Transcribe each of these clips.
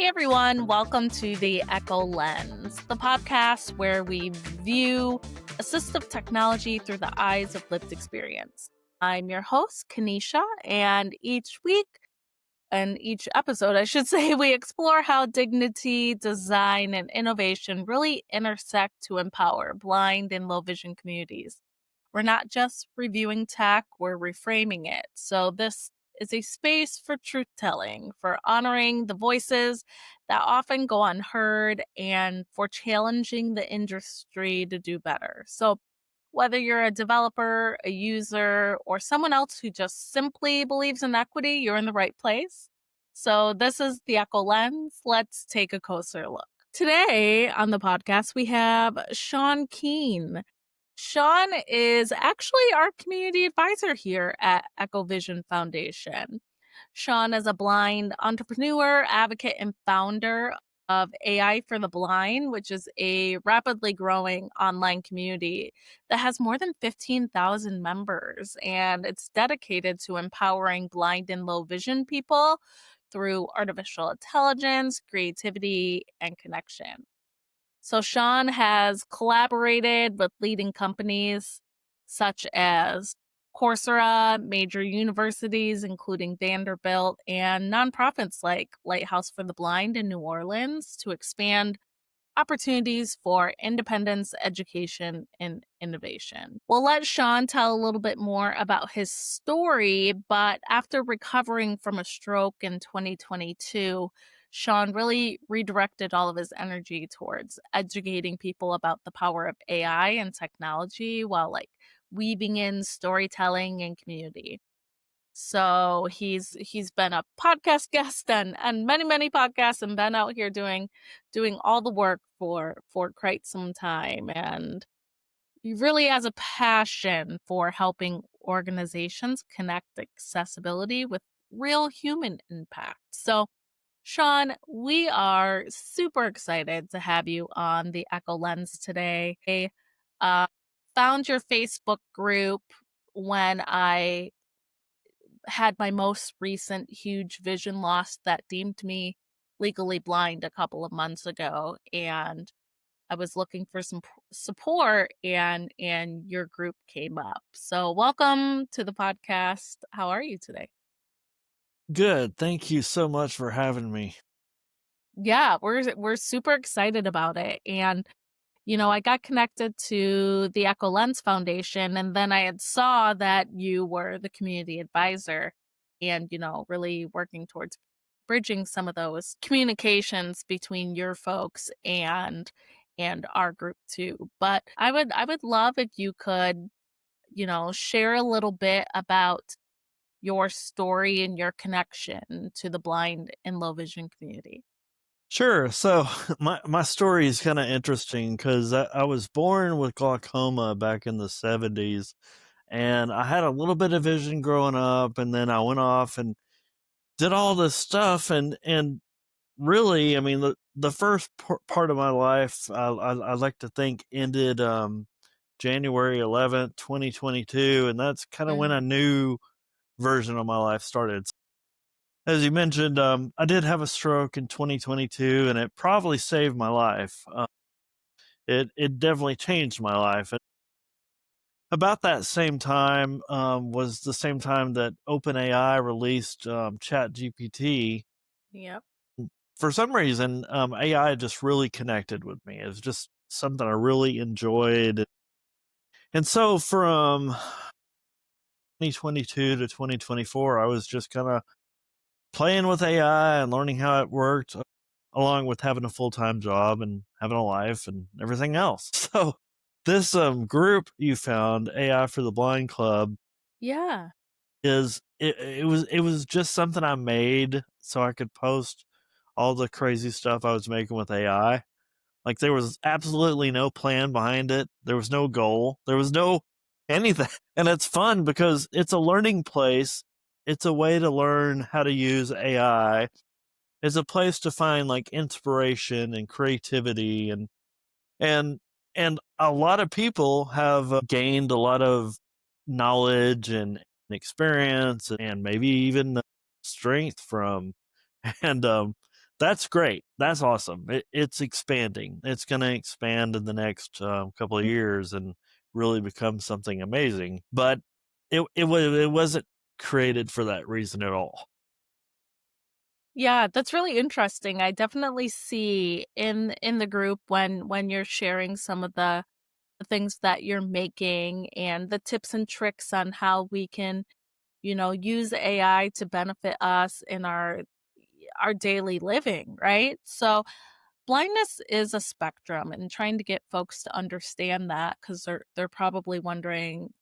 Hey everyone, welcome to the Echo Lens, the podcast where we view assistive technology through the eyes of lived experience. I'm your host, Kenisha, and each week and each episode, I should say, we explore how dignity, design, and innovation really intersect to empower blind and low vision communities. We're not just reviewing tech, we're reframing it. So, this is a space for truth telling, for honoring the voices that often go unheard, and for challenging the industry to do better. So, whether you're a developer, a user, or someone else who just simply believes in equity, you're in the right place. So, this is the Echo Lens. Let's take a closer look. Today on the podcast, we have Shawn Keen. Shawn is actually our community advisor here at Echo Vision Foundation. Shawn is a blind entrepreneur, advocate, and founder of AI for the Blind, which is a rapidly growing online community that has more than 15,000 members. And it's dedicated to empowering blind and low vision people through artificial intelligence, creativity, and connection. So Shawn has collaborated with leading companies such as Coursera, major universities, including Vanderbilt, and nonprofits like Lighthouse for the Blind in New Orleans to expand opportunities for independence, education, and innovation. We'll let Shawn tell a little bit more about his story, but after recovering from a stroke in 2022, Shawn really redirected all of his energy towards educating people about the power of AI and technology while weaving in storytelling and community. So he's been a podcast guest and many podcasts and been out here doing all the work for quite some time, and he really has a passion for helping organizations connect accessibility with real human impact. So Shawn, we are super excited to have you on the Echo Lens today. I found your Facebook group when I had my most recent huge vision loss that deemed me legally blind a couple of months ago, and I was looking for some support, and your group came up. So welcome to the podcast. How are you today? Good. Thank you so much for having me. Yeah, we're super excited about it. And I got connected to the Echo Lens Foundation, and then I had saw that you were the community advisor and, really working towards bridging some of those communications between your folks and our group too. But I would love if you could, share a little bit about your story and your connection to the blind and low vision community. Sure. So my story is kind of interesting because I was born with glaucoma back in the 70s, and I had a little bit of vision growing up, and then I went off and did all this stuff, and really, I mean, the first part of my life, I like to think, ended January 11th, 2022, and that's kind of when a Mhm. new version of my life started. As you mentioned, I did have a stroke in 2022, and it probably saved my life. It definitely changed my life. And about that same time was the same time that OpenAI released ChatGPT. Yep. For some reason, AI just really connected with me. It was just something I really enjoyed. And so from 2022 to 2024, I was just kind of playing with AI and learning how it worked, along with having a full-time job and having a life and everything else. So this group you found, AI for the Blind Club, Yeah. it was just something I made so I could post all the crazy stuff I was making with AI. Like, there was absolutely no plan behind it. There was no goal. There was no anything. And it's fun because it's a learning place. It's a way to learn how to use AI. It's a place to find like inspiration and creativity, and and a lot of people have gained a lot of knowledge and experience and maybe even strength from and That's great. That's awesome. It's expanding. It's going to expand in the next couple of years and really become something amazing. But it wasn't created for that reason at all. Yeah, that's really interesting. I definitely see in the group when you're sharing some of the things that you're making and the tips and tricks on how we can, use AI to benefit us in our daily living, right? So blindness is a spectrum, and trying to get folks to understand that, because they're probably wondering,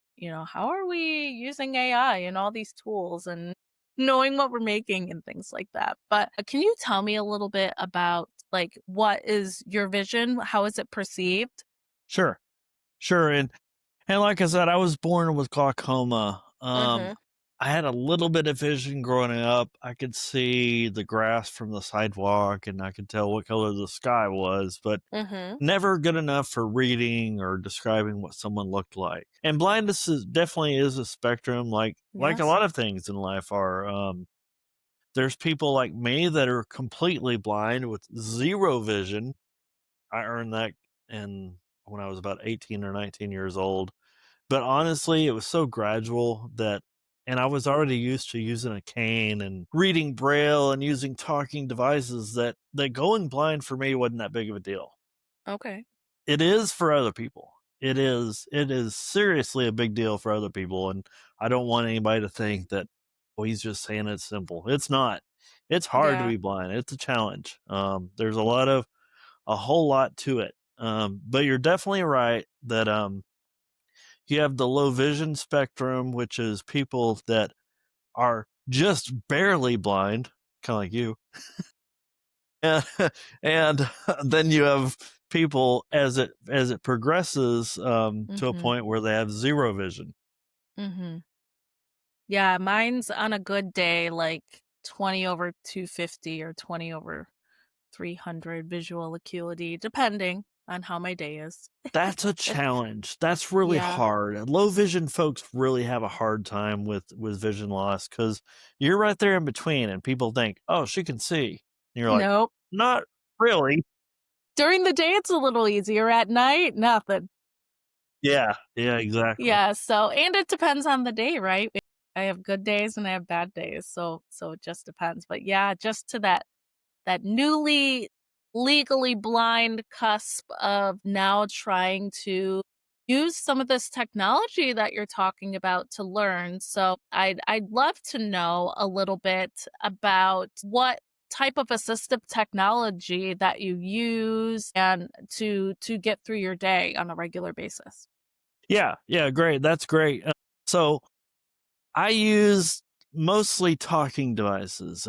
how are we using AI and all these tools and knowing what we're making and things like that. But can you tell me a little bit about, like, what is your vision? How is it perceived? Sure. Sure. And like I said, I was born with glaucoma. Mhm. I had a little bit of vision growing up. I could see the grass from the sidewalk and I could tell what color the sky was, but Mhm. never good enough for reading or describing what someone looked like. And blindness definitely is a spectrum, like a Yes. lot of things in life are. There's people like me that are completely blind with zero vision. I earned that in when I was about 18 or 19 years old. But honestly, it was so gradual that and I was already used to using a cane and reading braille and using talking devices that going blind for me wasn't that big of a deal. Okay. It is for other people. It is seriously a big deal for other people, and I don't want anybody to think that, "Well, he's just saying it's simple." It's not. It's hard to Yeah. be blind. It's a challenge. There's a whole lot to it. But you're definitely right that you have the low vision spectrum, which is people that are just barely blind, kind of like you. And, and then you have people as it progresses to a Mhm. point where they have zero vision. Mhm. Yeah, mine's on a good day, like 20 over 250 or 20 over 300 visual acuity, depending on how my day is. That's a challenge. That's really Yeah. hard. Low vision folks really have a hard time with vision loss because you're right there in between, and people think, "Oh, she can see," and you're like, Nope. "Not really." During the day, it's a little easier. At night, nothing. Yeah, yeah, exactly. Yeah, so and it depends on the day, right? I have good days and I have bad days, so it just depends. But yeah, just to that newly legally blind cusp of now trying to use some of this technology that you're talking about to learn. So I'd love to know a little bit about what type of assistive technology that you use and to get through your day on a regular basis. Yeah, yeah, great. That's great. So I use mostly talking devices.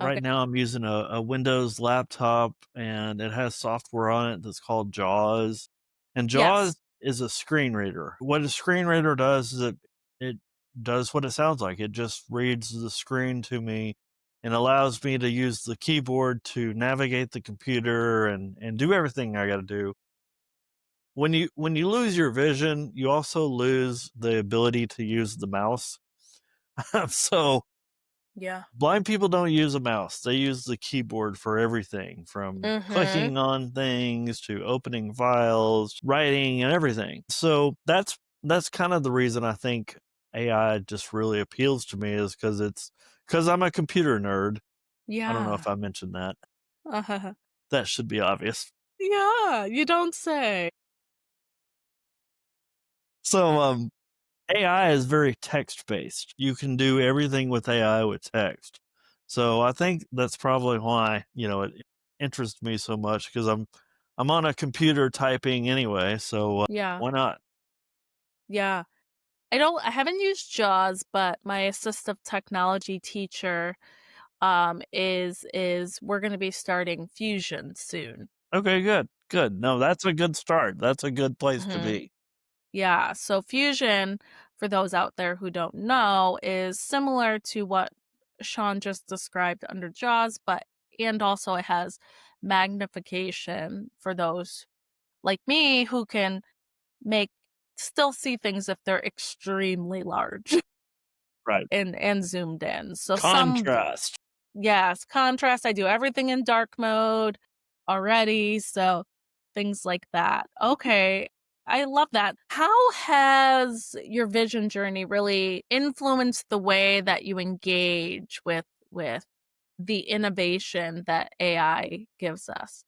Right Okay. now, I'm using a Windows laptop, and it has software on it that's called JAWS. And Yes. JAWS is a screen reader. What a screen reader does is it does what it sounds like. It just reads the screen to me and allows me to use the keyboard to navigate the computer and do everything I got to do. When you lose your vision, you also lose the ability to use the mouse. So Yeah. blind people don't use a mouse. They use the keyboard for everything from Mhm. clicking on things to opening files, writing and everything. So that's kind of the reason I think AI just really appeals to me is cuz I'm a computer nerd. I don't know Yeah. if I mentioned that. Uh-huh. That should be obvious. Yeah, you don't say. So AI is very text based. You can do everything with AI with text. So I think that's probably why, it interests me so much because I'm on a computer typing anyway, so Yeah. why not? Yeah. I haven't used JAWS, but my assistive technology teacher is we're going to be starting Fusion soon. Okay, good. Good. No, that's a good start. That's a good place to Mhm. be. Yeah, so Fusion, for those out there who don't know, is similar to what Shawn just described under JAWS, but and also it has magnification for those like me who can make still see things if they're extremely large Right. and zoomed in. So some Contrast. Yes, contrast. I do everything in dark mode already, so things like that. Okay. I love that. How has your vision journey really influenced the way that you engage with the innovation that AI gives us?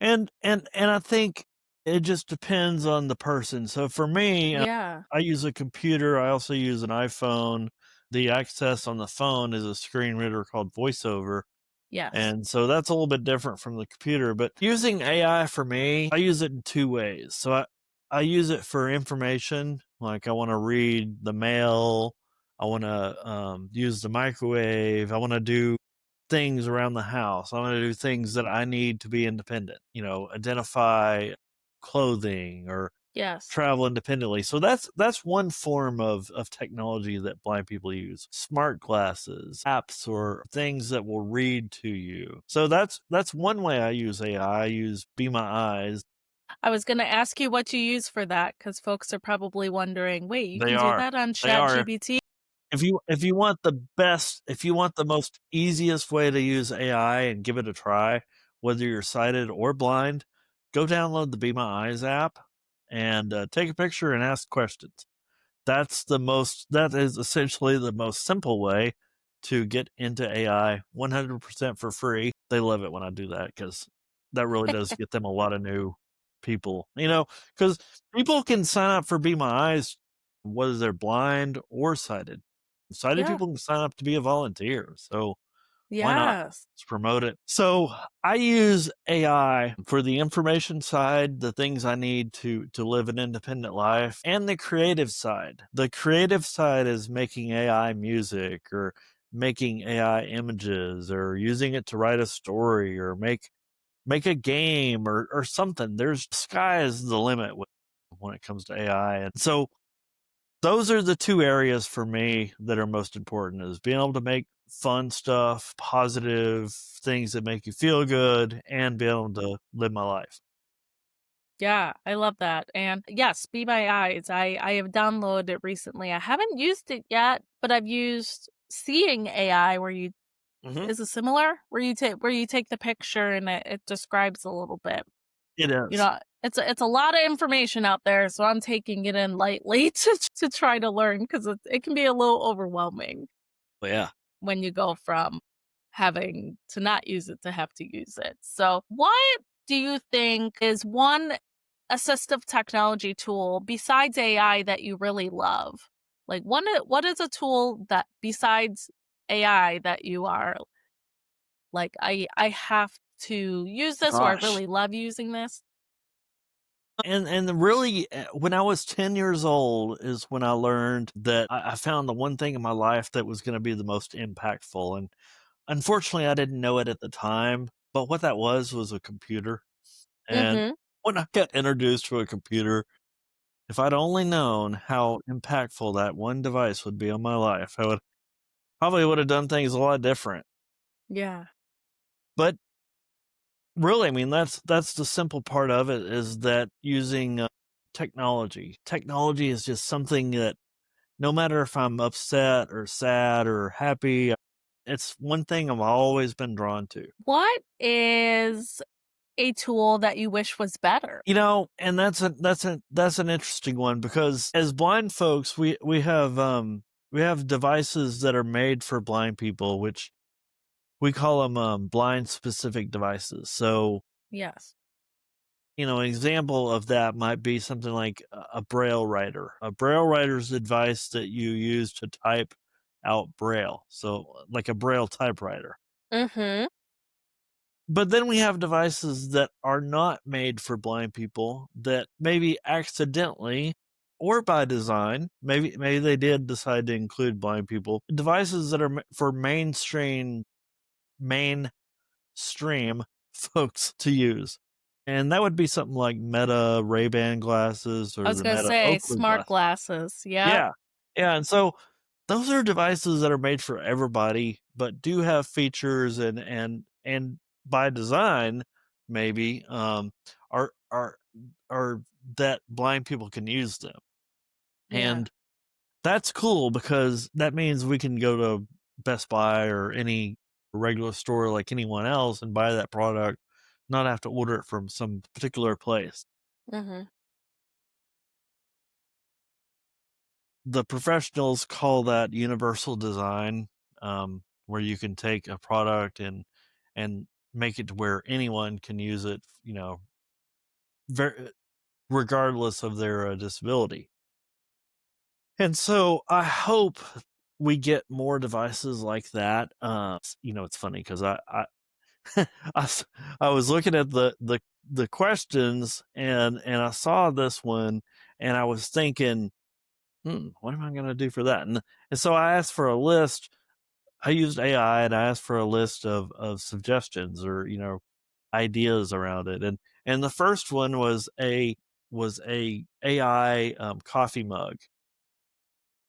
And I think it just depends on the person. So for me, Yeah. I use a computer. I also use an iPhone. The access on the phone is a screen reader called VoiceOver. Yes. And so that's a little bit different from the computer. But using AI for me, I use it in two ways. I use it for information, like I want to read the mail, I want to use the microwave, I want to do things around the house, I want to do things that I need to be independent, identify clothing or Yes. travel independently. So that's one form of technology that blind people use. Smart glasses, apps, or things that will read to you. So that's one way I use AI. I use Be My Eyes. I was gonna ask you what you use for that because folks are probably wondering, "Wait, you They can do are. that on They are. ChatGPT?" If you want the best, if you want the most easiest way to use AI and give it a try, whether you're sighted or blind, go download the Be My Eyes app and take a picture and ask questions. That is essentially the most simple way to get into AI 100% for free. They love it when I do that because that really does get them a lot of new people, because people can sign up for Be My Eyes whether they're blind or sighted. Sighted Yeah. people can sign up to be a volunteer. So why not? Yes. Let's promote it. So I use AI for the information side, the things I need to live an independent life, and the creative side. The creative side is making AI music or making AI images or using it to write a story or make a game or something. There's sky is the limit when it comes to AI. And so those are the two areas for me that are most important is being able to make fun stuff, positive things that make you feel good, and being able to live my life. Yeah, I love that, and yes, Be My Eyes, I have downloaded it recently. I haven't used it yet, but I've used Seeing AI where you Mhm. is it similar? Where you take the picture and it describes a little bit. It You is. know, it's a lot of information out there, so I'm taking it in lightly to try to learn because it can be a little overwhelming But yeah. when you go from having to not use it to have to use it. So, what do you think is one assistive technology tool besides AI that you really love? Like, what is a tool that besides AI that you are like, I have to use this or I Gosh. really love using this? And really, when I was 10 years old is when I learned that I found the one thing in my life that was going to be the most impactful. And unfortunately, I didn't know it at the time. But what that was a computer. And Mhm. when I got introduced to a computer, if I'd only known how impactful that one device would be on my life, I would have done things a lot different. Yeah. But really, I mean, that's the simple part of it is that using technology. Technology is just something that no matter if I'm upset or sad or happy, it's one thing I've always been drawn to. What is a tool that you wish was better? And that's an interesting one because as blind folks, we have devices that are made for blind people, which we call them blind specific devices. So, Yes. an example of that might be something like a braille writer. A braille writer is a device that you use to type out braille. So, like a braille typewriter. Mhm. But then we have devices that are not made for blind people that maybe accidentally or by design, maybe they did decide to include blind people. Devices that are for mainstream folks to use. And that would be something like Meta Ray-Ban glasses I or was the gonna Meta say Oakley smart glasses. glasses. Yep. Yeah. Yeah, and so those are devices that are made for everybody, but do have features and by design, maybe, are that blind people can use them. Yeah. And that's cool because that means we can go to Best Buy or any a regular store like anyone else and buy that product, not have to order it from some particular place. Hmm. The professionals call that universal design, where you can take a product and make it to where anyone can use it, ver regardless of their, disability. And so I hope we get more devices like that. It's funny 'cause I s I was looking at the questions and I saw this one and I was thinking, what am I gonna do for that?" And so I asked for a list. I used AI and I asked for a list of suggestions or, ideas around it, and the first one was a AI, coffee mug.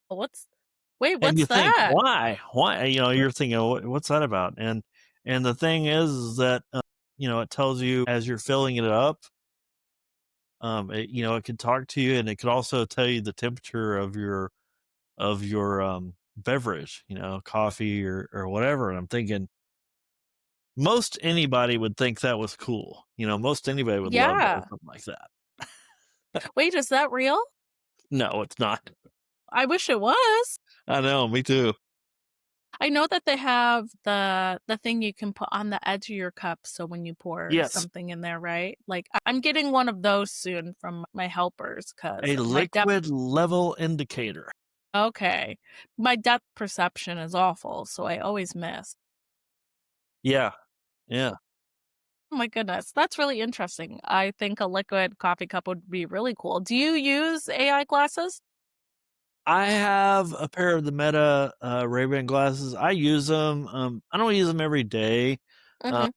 What's Wait, And you what's think, that? "Why? Why?" You're thinking, What's that about?" And the thing is that, it tells you as you're filling it up, it can talk to you, and it could also tell you the temperature of your beverage, coffee or whatever, and I'm thinking, most anybody would think that was cool, most anybody would love to have Yeah. something like that. Wait, is that real? No, it's not. I wish it was. I know, me too. I know that they have the thing you can put on the edge of your cup so when you pour Yes, something in there, right? Like, I'm getting one of those soon from my helpers because a my depth liquid level indicator. okay. My depth perception is awful, so I always miss. Yeah, yeah. Oh my goodness, that's really interesting. I think a liquid coffee cup would be really cool. Do you use AI glasses? I have a pair of the Meta, Ray-Ban glasses. I use them. I don't use them every day. Uh, Mhm.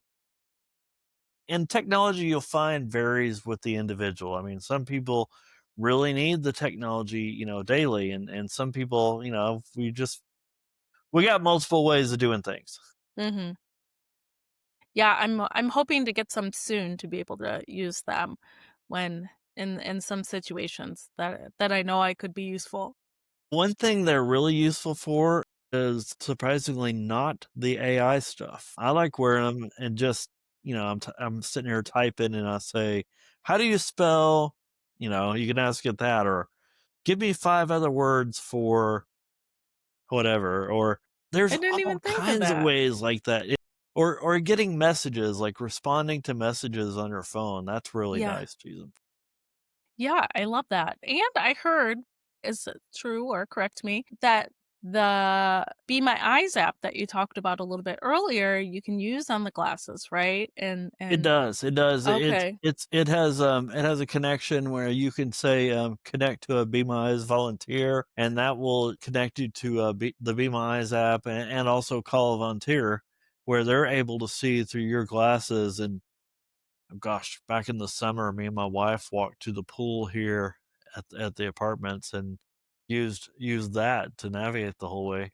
and technology you'll find varies with the individual. I mean, some people really need the technology, daily, and some people, we got multiple ways of doing things. Mhm. Yeah, I'm hoping to get some soon to be able to use them when in some situations that I know I could be useful. One thing they're really useful for is surprisingly not the AI stuff. I like wearing them and just, I'm sitting here typing and I say, "How do you spell?" You can ask it that, or give me 5 other words for whatever, or I there's didn't all even think of kinds of that. ways like that. Or getting messages, like responding to messages on your phone. That's really Yeah. nice to use 'em. Yeah, I love that. And I heard, is it true or correct me, that the Be My Eyes app that you talked about a little bit earlier, you can use on the glasses, right? It And does, it does. okay. It has a connection where you can say, "Connect to a Be My Eyes volunteer," and that will connect you to, the Be My Eyes app and also call a volunteer, where they're able to see through your glasses, and, oh gosh, back in the summer, me and my wife walked to the pool here at the apartments and used that to navigate the whole way.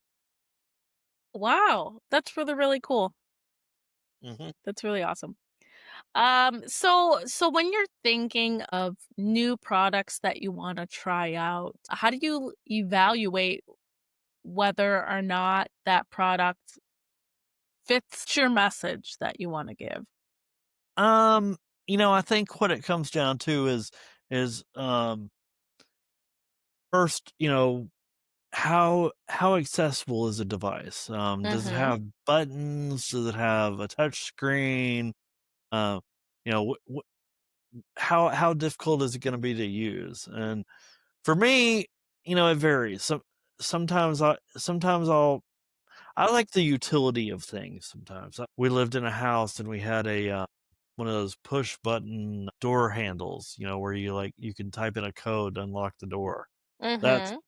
Wow, that's really, really cool. Mhm. That's really awesome. So when you're thinking of new products that you want to try out, how do you evaluate whether or not that product fits your message that you want to give? Um, I think what it comes down to is first, how accessible is a device? Does it Mhm. have buttons? Does it have a touch screen? Uh, how difficult is it going to be to use? And for me, it varies. I like the utility of things. Sometimes we lived in a house and we had a one of those push button door handles, where you can type in a code to unlock the door. That's Mhm.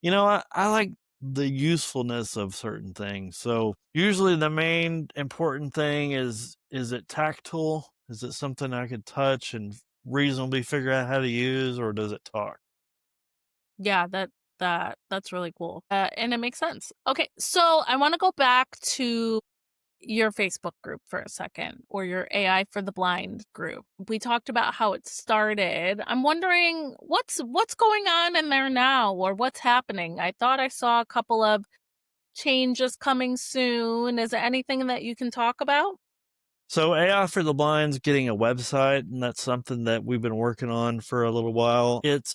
I like the usefulness of certain things. So usually the main important thing is it tactile? Is it something I could touch and reasonably figure out how to use, or does it talk? Yeah, that's really cool. And it makes sense. Okay, so I want to go back to your Facebook group for a second, or your AI for the Blind group. We talked about how it started. I'm wondering what's going on in there now, or what's happening. I thought I saw a couple of changes coming soon. Is there anything that you can talk about? So AI for the Blind's getting a website, and that's something that we've been working on for a little while. It's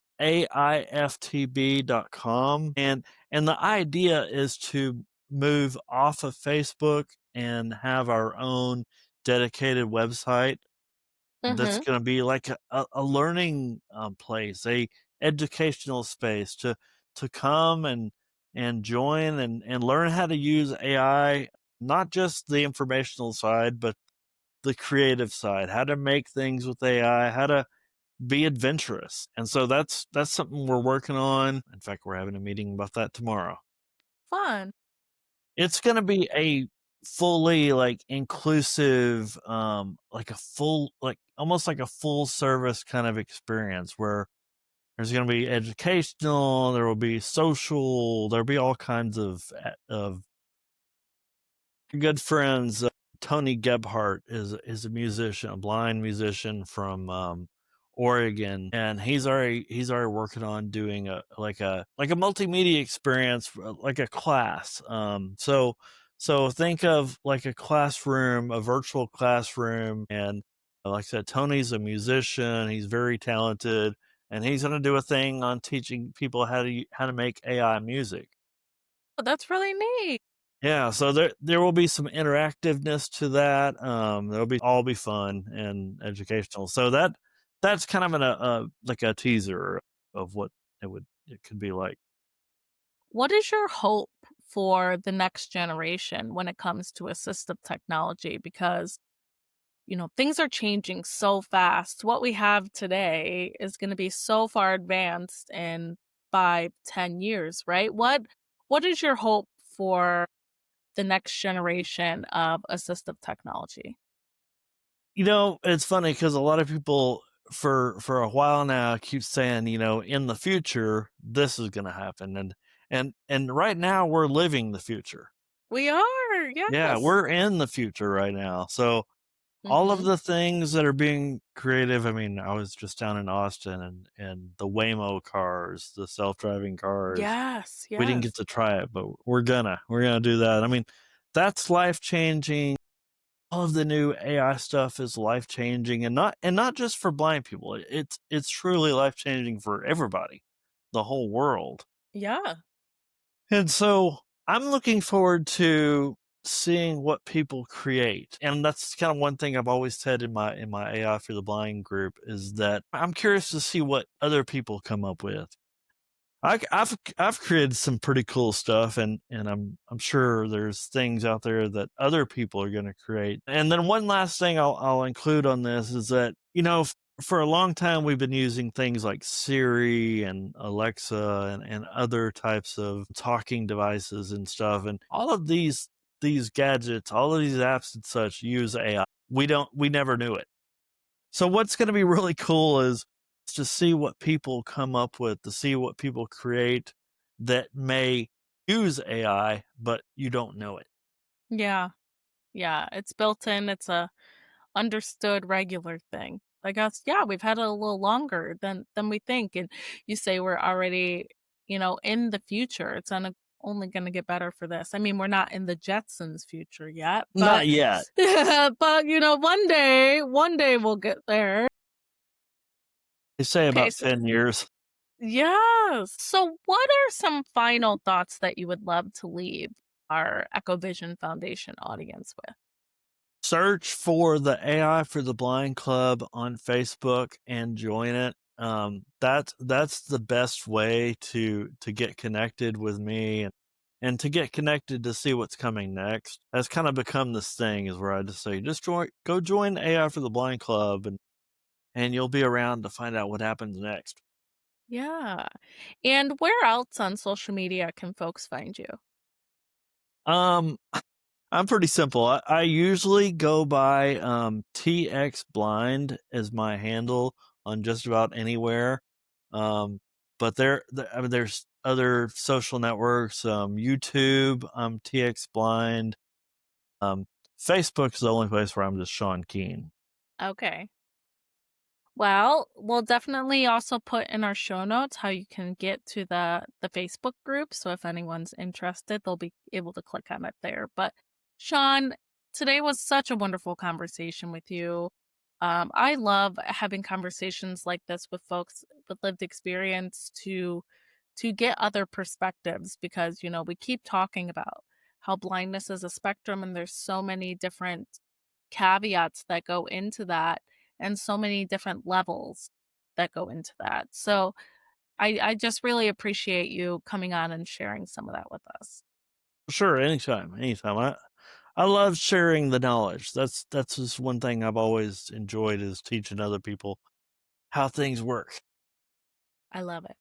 aiftb.com, and the idea is to move off of Facebook and have our own dedicated website that's Mm-hmm. going to be like a learning place, a educational space to come and join and learn how to use AI, not just the informational side, but the creative side, how to make things with AI, how to be adventurous. And so that's something we're working on. In fact, we're having a meeting about that tomorrow. Fun. It's going to be a fully like inclusive like a full like almost like a full service kind of experience where there's going to be educational, there will be social, there'll be all kinds of good friends. Tony Gebhardt is a musician, a blind musician from Oregon, and he's already working on doing a multimedia experience, like a class. So think of like a classroom, a virtual classroom, and like I said, Tony's a musician. He's very talented, and he's going to do a thing on teaching people how to make AI music. Oh, that's really neat. Yeah, so there will be some interactiveness to that. There'll be all be fun and educational. So that's kind of like a teaser of what it could be like. What is your hope for the next generation when it comes to assistive technology? Because, things are changing so fast. What we have today is going to be so far advanced in 5, 10 years, right? What is your hope for the next generation of assistive technology? It's funny because a lot of people for a while now keep saying, in the future this is going to happen, and right now we're living the future. We are, Yeah, yes. we're in the future right now. So all of Mhm. the things that are being creative. I mean, I was just down in Austin, and the Waymo cars, the self-driving cars. Yes, We didn't get yes. to try it, but we're gonna do that. I mean, that's life-changing. All of the new AI stuff is life-changing, and not just for blind people. It's truly life-changing for everybody, the whole world. Yeah. And so I'm looking forward to seeing what people create. And that's kind of one thing I've always said in my AI for the Blind group is that I'm curious to see what other people come up with. I've created some pretty cool stuff, and I'm sure there's things out there that other people are going to create. And then one last thing I'll include on this is that for a long time we've been using things like Siri and Alexa and other types of talking devices and stuff, and all of these gadgets, all of these apps and such use AI. We never knew it. So what's going to be really cool is to see what people come up with, to see what people create that may use AI, but you don't know it. Yeah. Yeah, it's built in, it's a understood regular thing. I guess, yeah, we've had it a little longer than we think, and you say we're already, in the future. It's only gonna get better for this. I mean, we're not in the Jetsons future yet, but Not yet. but, one day we'll get there. They say Okay, about so 10 years. yes. So what are some final thoughts that you would love to leave our Echovision Foundation audience with? Search for the AI for the Blind Club on Facebook and join it. That's the best way to get connected with me and to get connected to see what's coming next. That's kind of become this thing is where I just say, just go join AI for the Blind Club, and you'll be around to find out what happens next. Yeah. And where else on social media can folks find you? Um, I'm pretty simple. I usually go by TX Blind as my handle on just about anywhere. Um, but I mean, there's other social networks, YouTube, TX Blind. Um, Facebook's the only place where I'm just Shawn Keen. Okay. Well, we'll definitely also put in our show notes how you can get to the Facebook group. So if anyone's interested, they'll be able to click on it there. But Shawn, today was such a wonderful conversation with you. I love having conversations like this with folks with lived experience to get other perspectives because we keep talking about how blindness is a spectrum and there's so many different caveats that go into that and so many different levels that go into that. So I just really appreciate you coming on and sharing some of that with us. Sure, anytime, anytime. I love sharing the knowledge. That's just one thing I've always enjoyed is teaching other people how things work. I love it.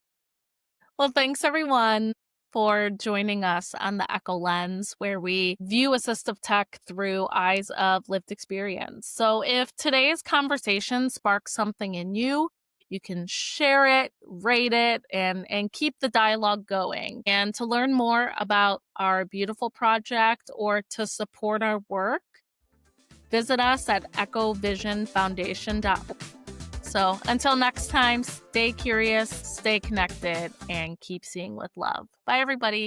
Well, thanks everyone for joining us on the Echo Lens, where we view assistive tech through eyes of lived experience. So, if today's conversation sparks something in you, you can share it, rate it, and keep the dialogue going. And to learn more about our beautiful project or to support our work, visit us at echovisionfoundation.org. So until next time, stay curious, stay connected, and keep seeing with love. Bye, everybody.